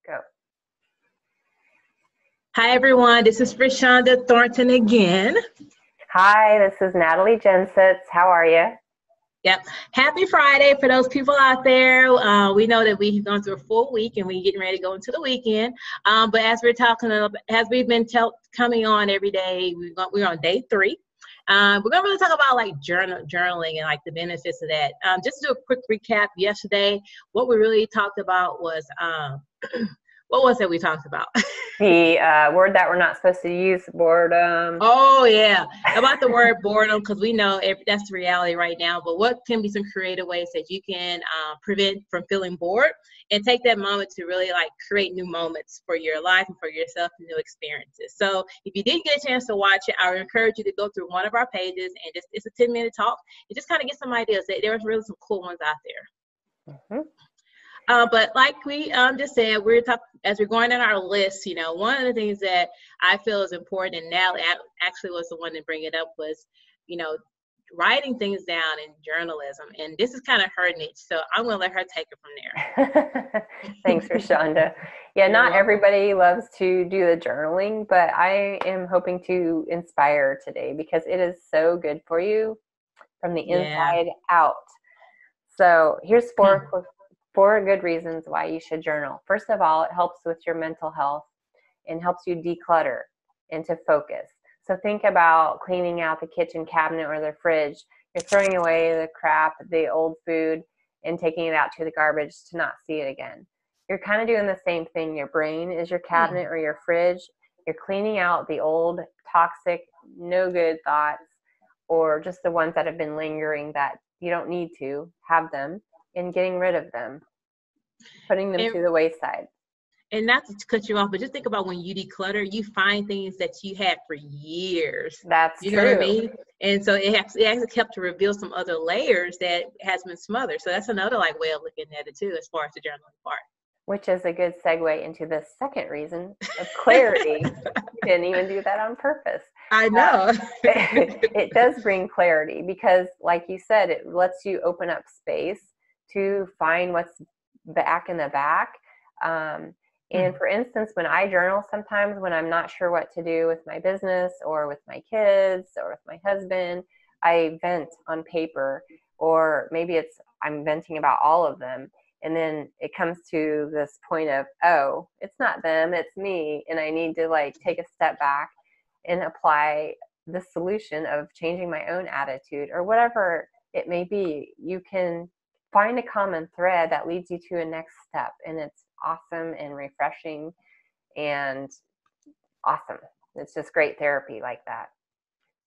Go. Hi, everyone. This is Rashonda Thornton again. Hi, this is Natalie Jensitz. How are you? Yep. Happy Friday for those people out there. We know that we've gone through a full week and we're getting ready to go into the weekend. But as we're talking, as we've been coming on every day, we're on day 3. We're going to really talk about like journaling and like the benefits of that. Just to do a quick recap, yesterday, what we really talked about was, what was it we talked about? The word that we're not supposed to use, boredom. Oh, yeah. About the word boredom, because we know that's the reality right now. But what can be some creative ways that you can prevent from feeling bored and take that moment to really like create new moments for your life and for yourself and new experiences. So if you didn't get a chance to watch it, I would encourage you to go through one of our pages and it's a 10-minute talk and just kind of get some ideas. There's really some cool ones out there. Mm-hmm. But like we just said, as we're going down our list, one of the things that I feel is important, and Natalie actually was the one to bring it up, was, writing things down in journalism. And this is kind of her niche, so I'm going to let her take it from there. Thanks, Rashonda. Yeah, not everybody loves to do the journaling, but I am hoping to inspire today because it is so good for you from the inside out. So here's four good reasons why you should journal. First of all, it helps with your mental health and helps you declutter and to focus. So think about cleaning out the kitchen cabinet or the fridge. You're throwing away the crap, the old food, and taking it out to the garbage to not see it again. You're kind of doing the same thing. Your brain is your cabinet or your fridge. You're cleaning out the old, toxic, no good thoughts, or just the ones that have been lingering that you don't need to have them, and getting rid of them, putting them to the wayside. And not to cut you off, but just think about when you declutter, you find things that you had for years. That's true. You know what I mean? And so it actually helped to reveal some other layers that has been smothered. So that's another way of looking at it too, as far as the journaling part. Which is a good segue into the second reason of clarity. You didn't even do that on purpose. I know. It does bring clarity because, like you said, it lets you open up space to find what's back in the back. And for instance, when I journal, sometimes when I'm not sure what to do with my business or with my kids or with my husband, I vent on paper, or maybe I'm venting about all of them. And then it comes to this point of, oh, it's not them, it's me. And I need to take a step back and apply the solution of changing my own attitude or whatever it may be. You can find a common thread that leads you to a next step. And it's awesome and refreshing and awesome. It's just great therapy like that.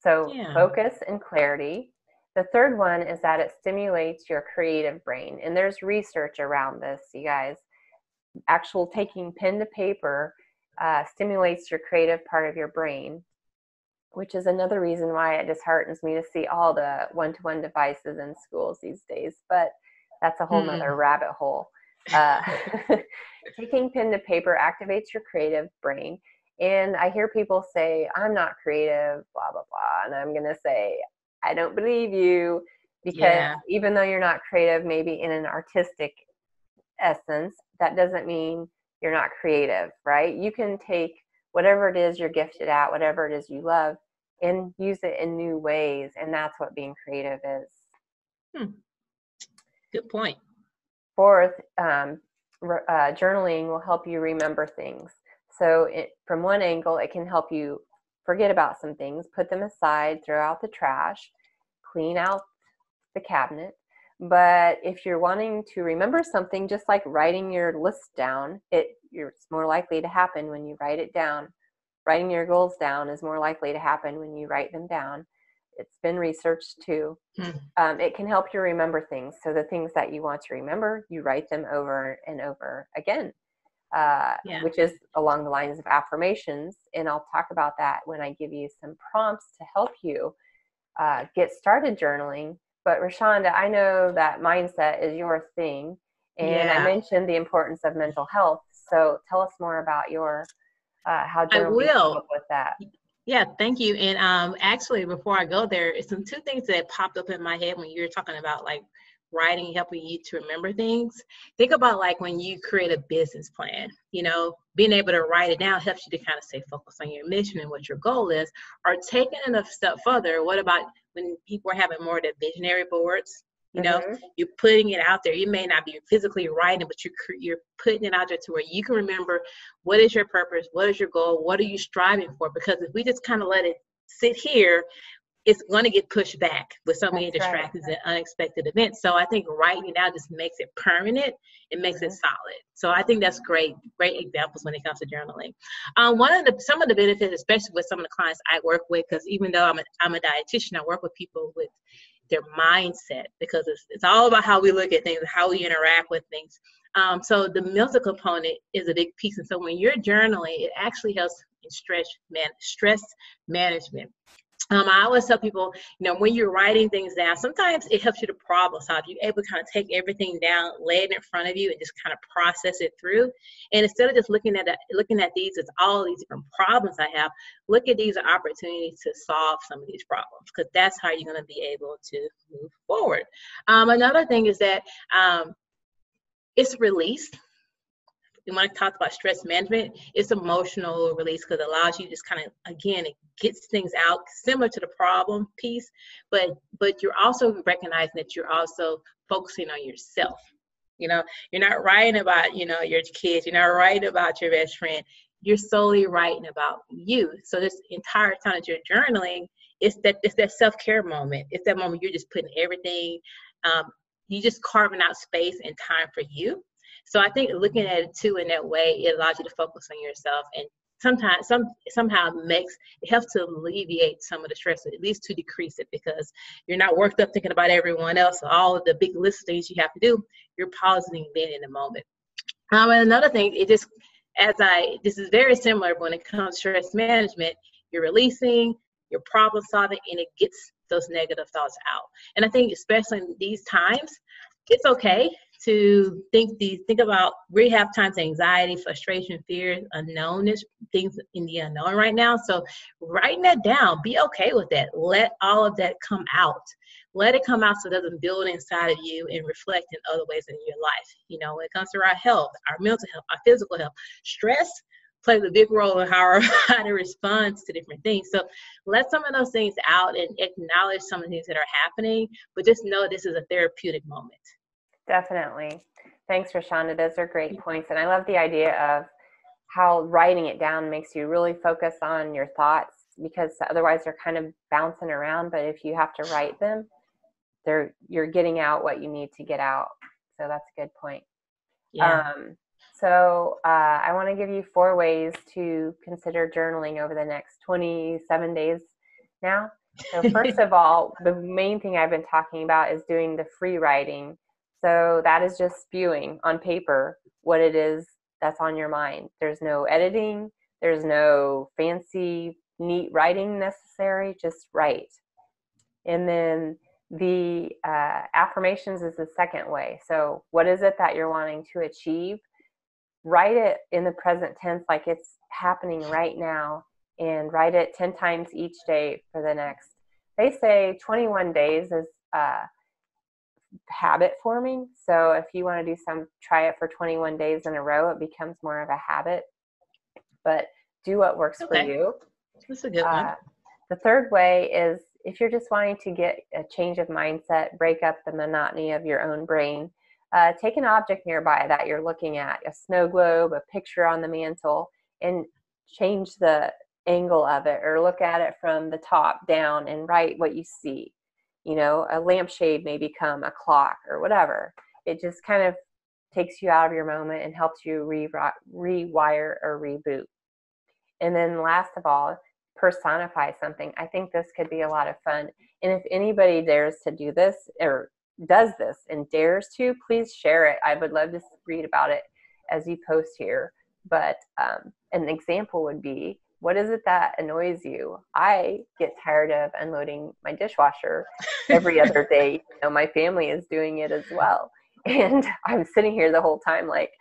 So focus and clarity. The third one is that it stimulates your creative brain. And there's research around this, you guys. Actual taking pen to paper stimulates your creative part of your brain, which is another reason why it disheartens me to see all the one-to-one devices in schools these days. But that's a whole nother rabbit hole. Taking pen to paper activates your creative brain. And I hear people say, I'm not creative, blah, blah, blah. And I'm going to say, I don't believe you, because even though you're not creative, maybe in an artistic essence, that doesn't mean you're not creative, right? You can take whatever it is you're gifted at, whatever it is you love, and use it in new ways. And that's what being creative is. Good point. Fourth, journaling will help you remember things. So from one angle, it can help you forget about some things, put them aside, throw out the trash, clean out the cabinet. But if you're wanting to remember something, just like writing your list down, it's more likely to happen when you write it down. Writing your goals down is more likely to happen when you write them down. It's been researched too. It can help you remember things. So the things that you want to remember, you write them over and over again, which is along the lines of affirmations. And I'll talk about that when I give you some prompts to help you get started journaling. But Rashonda, I know that mindset is your thing. And I mentioned the importance of mental health. So tell us more about your how journaling came up with that. Yeah, thank you. And actually, before I go there, it's two things that popped up in my head when you were talking about writing helping you to remember things, think about like when you create a business plan, being able to write it down helps you to kind of stay focused on your mission and what your goal is. Or taking it a step further, what about when people are having more of the visionary boards? You're putting it out there. You may not be physically writing, but you're putting it out there to where you can remember what is your purpose, what is your goal, what are you striving for? Because if we just kind of let it sit here, it's going to get pushed back with so many distractions and unexpected events. So I think writing it out just makes it permanent. It makes it solid. So I think that's great examples when it comes to journaling. Some of the benefits, especially with some of the clients I work with, because even though I'm a dietitian, I work with people with their mindset, because it's all about how we look at things, how we interact with things. So the mental component is a big piece. And so when you're journaling, it actually helps in stress management. I always tell people, when you're writing things down, sometimes it helps you to problem solve. You're able to kind of take everything down, lay it in front of you, and just kind of process it through. And instead of just looking at these as all these different problems I have, look at these as opportunities to solve some of these problems, because that's how you're going to be able to move forward. Another thing is that it's release. When I talk about stress management, it's emotional release, because it allows you to just kind of, again, it gets things out similar to the problem piece, but you're also recognizing that you're also focusing on yourself. You're not writing about, your kids. You're not writing about your best friend. You're solely writing about you. So this entire time that you're journaling, it's that self-care moment. It's that moment you're just putting everything, you just carving out space and time for you. So I think looking at it too in that way, it allows you to focus on yourself, and sometimes somehow it helps to alleviate some of the stress, at least to decrease it, because you're not worked up thinking about everyone else, all of the big list of things you have to do. You're pausing then in the moment. And another thing, this is very similar when it comes to stress management. You're releasing, you're problem solving, and it gets those negative thoughts out. And I think especially in these times, it's okay to think about, we have times anxiety, frustration, fear, unknownness, things in the unknown right now. So writing that down, be okay with that. Let all of that come out. Let it come out so it doesn't build inside of you and reflect in other ways in your life. When it comes to our health, our mental health, our physical health, stress plays a big role in how to respond to different things. So let some of those things out and acknowledge some of the things that are happening, but just know this is a therapeutic moment. Definitely. Thanks, Rashonda. Those are great points. And I love the idea of how writing it down makes you really focus on your thoughts, because otherwise they're kind of bouncing around. But if you have to write them, you're getting out what you need to get out. So that's a good point. Yeah. I want to give you 4 ways to consider journaling over the next 27 days now. So first of all, the main thing I've been talking about is doing the free writing. So that is just spewing on paper what it is that's on your mind. There's no editing. There's no fancy, neat writing necessary. Just write. And then the affirmations is the second way. So what is it that you're wanting to achieve? Write it in the present tense like it's happening right now, and write it 10 times each day for the next, they say 21 days is habit forming. So if you want to try it for 21 days in a row, it becomes more of a habit. But do what works for you. That's a good one. The third way is if you're just wanting to get a change of mindset, break up the monotony of your own brain, take an object nearby that you're looking at, a snow globe, a picture on the mantle, and change the angle of it, or look at it from the top down and write what you see. A lampshade may become a clock or whatever. It just kind of takes you out of your moment and helps you rewire or reboot. And then last of all, personify something. I think this could be a lot of fun. And if anybody dares to do this or does this and dares to, please share it. I would love to read about it as you post here. But an example would be, what is it that annoys you? I get tired of unloading my dishwasher every other day. My family is doing it as well. And I'm sitting here the whole time like,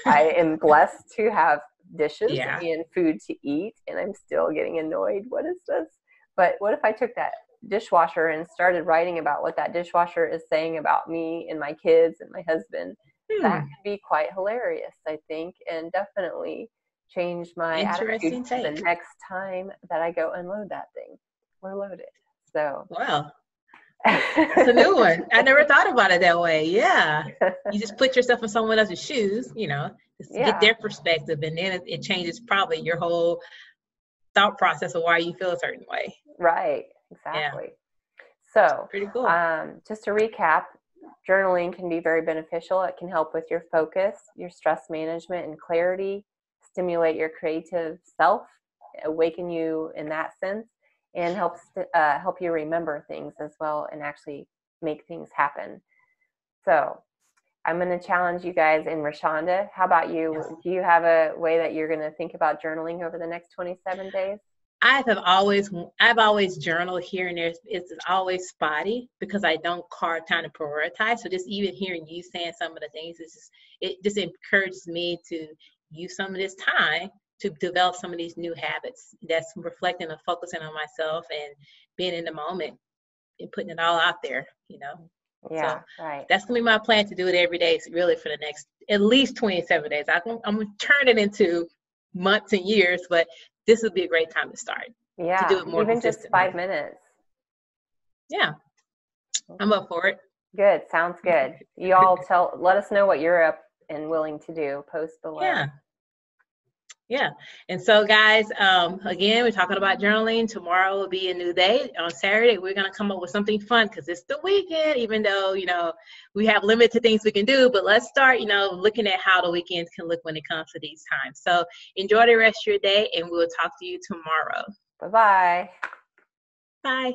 I am blessed to have dishes and food to eat, and I'm still getting annoyed. What is this? But what if I took that dishwasher and started writing about what that dishwasher is saying about me and my kids and my husband, that can be quite hilarious, I think, and definitely change my attitude the next time that I go unload that thing or load it. So wow. That's a new one. I never thought about it that way. Yeah. You just put yourself in someone else's shoes, you know, just get their perspective, and then it changes probably your whole thought process of why you feel a certain way. Right. Exactly. Yeah. So pretty cool. Just to recap, journaling can be very beneficial. It can help with your focus, your stress management and clarity, stimulate your creative self, awaken you in that sense, and help you remember things as well and actually make things happen. So I'm going to challenge you guys. And Rashonda, how about you? Yes. Do you have a way that you're going to think about journaling over the next 27 days? I've always journaled here and there. It's always spotty because I don't carve time to prioritize. So just even hearing you saying some of the things, it just encourages me to use some of this time to develop some of these new habits that's reflecting and focusing on myself and being in the moment and putting it all out there, you know. Yeah, so right. That's going to be my plan, to do it every day, really, for the next at least 27 days. I'm going to turn it into months and years, but this would be a great time to start. Yeah, to do it more even just 5 minutes. Yeah, I'm up for it. Good, sounds good. You all let us know what you're up and willing to do. Post below. Yeah. And so, guys, again, we're talking about journaling. Tomorrow will be a new day. On Saturday, we're going to come up with something fun because it's the weekend, even though, you know, we have limited things we can do. But let's start, you know, looking at how the weekends can look when it comes to these times. So enjoy the rest of your day, and we'll talk to you tomorrow. Bye-bye. Bye.